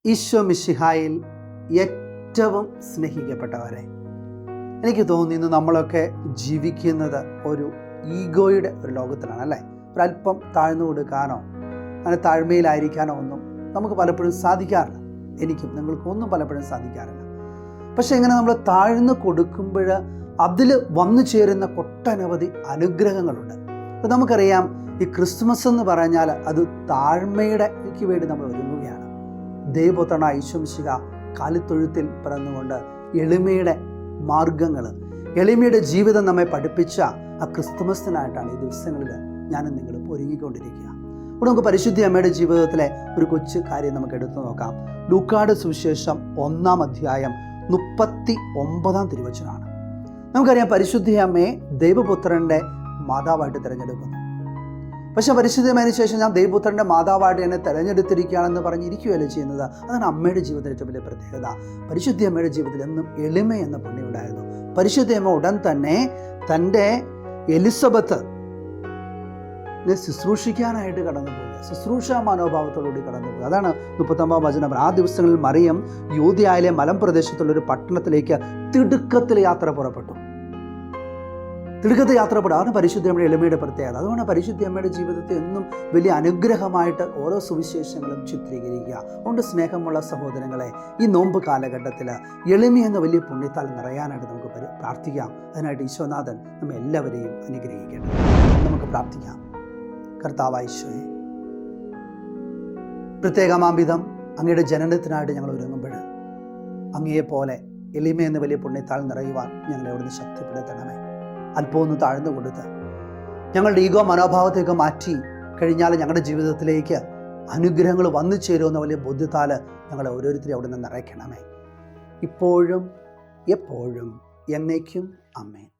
ഈശോ മിശിഹായിൽ ഏറ്റവും സ്നേഹിക്കപ്പെട്ടവരെ, എനിക്ക് തോന്നുന്നു ഇന്ന് നമ്മളൊക്കെ ജീവിക്കുന്നത് ഒരു ഈഗോയുടെ ഒരു ലോകത്തിലാണ് അല്ലേ. ഒരല്പം താഴ്ന്നു കൊടുക്കാനോ അങ്ങനെ താഴ്മയിലായിരിക്കാനോ ഒന്നും നമുക്ക് പലപ്പോഴും സാധിക്കാറില്ല. എനിക്കും നിങ്ങൾക്കും ഒന്നും പലപ്പോഴും സാധിക്കാറില്ല. പക്ഷെ ഇങ്ങനെ നമ്മൾ താഴ്ന്നു കൊടുക്കുമ്പോൾ അതിൽ വന്നു ചേരുന്ന ഒട്ടനവധി അനുഗ്രഹങ്ങളുണ്ട്. അപ്പോൾ നമുക്കറിയാം, ഈ ക്രിസ്മസ് എന്ന് പറഞ്ഞാൽ അത് താഴ്മയുടെ വേണ്ടി നമ്മൾ ഒരുങ്ങുകയാണ്. ദൈവപുത്രനായ ഈശോ മിശിഹാ കാലിത്തൊഴുത്തിൽ പിറന്നുകൊണ്ട് എളിമയുടെ മാർഗങ്ങൾ, എളിമയുടെ ജീവിതം നമ്മെ പഠിപ്പിച്ച ആ ക്രിസ്തുമസിനായിട്ടാണ് ഈ ദിവസങ്ങളിൽ ഞാനും നിങ്ങളും ഒരുങ്ങിക്കൊണ്ടിരിക്കുക. ഇവിടെ നമുക്ക് പരിശുദ്ധ അമ്മയുടെ ജീവിതത്തിലെ ഒരു കൊച്ചു കാര്യം നമുക്ക് എടുത്തു നോക്കാം. ലൂക്കായുടെ സുവിശേഷം 1-ാം അധ്യായം 39-ാം തിരുവചനമാണ്. നമുക്കറിയാം, പരിശുദ്ധ അമ്മയെ ദൈവപുത്രൻ്റെ മാതാവായിട്ട് തിരഞ്ഞെടുക്കുന്നു. പക്ഷെ പരിശുദ്ധമതിന് ശേഷം ഞാൻ ദൈവപുത്രൻ്റെ മാതാവായിട്ട് എന്നെ തിരഞ്ഞെടുത്തിരിക്കുകയാണെന്ന് പറഞ്ഞിരിക്കുകയല്ലേ ചെയ്യുന്നത്. അതാണ് അമ്മയുടെ ജീവിതത്തിലെ ഏറ്റവും വലിയ പ്രത്യേകത. പരിശുദ്ധ അമ്മയുടെ ജീവിതത്തിൽ എന്നും എളിമ എന്ന പുണ്യം ഉണ്ടായിരുന്നു. പരിശുദ്ധ അമ്മ ഉടൻ തന്നെ തൻ്റെ എലിസബത്ത് ശുശ്രൂഷിക്കാനായിട്ട് കടന്നുപോകുക, ശുശ്രൂഷ മനോഭാവത്തോടുകൂടി കടന്നുപോകുക. അതാണ് 39-ാം വചനം. ആ ദിവസങ്ങളിൽ മറിയം യൂദയായിലെ മലമ്പ്രദേശത്തുള്ള ഒരു പട്ടണത്തിലേക്ക് തിടുക്കത്തിൽ യാത്ര പുറപ്പെട്ടു. അതാണ് പരിശുദ്ധ അമ്മയുടെ എളിമയുടെ പ്രത്യേകത. അതുകൊണ്ട് പരിശുദ്ധ അമ്മയുടെ ജീവിതത്തെ എന്നും വലിയ അനുഗ്രഹമായിട്ട് ഓരോ സുവിശേഷങ്ങളും ചിത്രീകരിക്കുക. അതുകൊണ്ട് സ്നേഹമുള്ള സഹോദരങ്ങളെ, ഈ നോമ്പ് കാലഘട്ടത്തിൽ എളിമ എന്ന വലിയ പുണ്യത്താൽ നിറയാനായിട്ട് നമുക്ക് പ്രാർത്ഥിക്കാം. അതിനായിട്ട് ഈശോനാഥൻ നമ്മെ എല്ലാവരെയും അനുഗ്രഹിക്കട്ടെ. നമുക്ക് പ്രാർത്ഥിക്കാം. കർത്താവായ ഈശോയെ, പ്രത്യേകമാംവിധം അങ്ങയുടെ ജനനത്തിനായിട്ട് ഞങ്ങൾ ഒരുങ്ങുമ്പോൾ അങ്ങയെപ്പോലെ എളിമ എന്ന വലിയ പുണ്യത്താൽ നിറയുവാൻ ഞങ്ങളെ അവിടുന്ന് ശക്തിപ്പെടുത്തണമേ. അല്പം ഒന്ന് താഴ്ന്നു കൊടുത്ത് ഞങ്ങളുടെ ഈഗോ മനോഭാവത്തേക്ക് മാറ്റി കഴിഞ്ഞാൽ ഞങ്ങളുടെ ജീവിതത്തിലേക്ക് അനുഗ്രഹങ്ങൾ വന്നു ചേരുമെന്ന വലിയ ബോധ്യത്താൽ ഞങ്ങളെ ഓരോരുത്തരെയും അവിടെ നിന്ന് നിറയ്ക്കണമേ. ഇപ്പോഴും എപ്പോഴും എന്നേക്കും. ആമേൻ.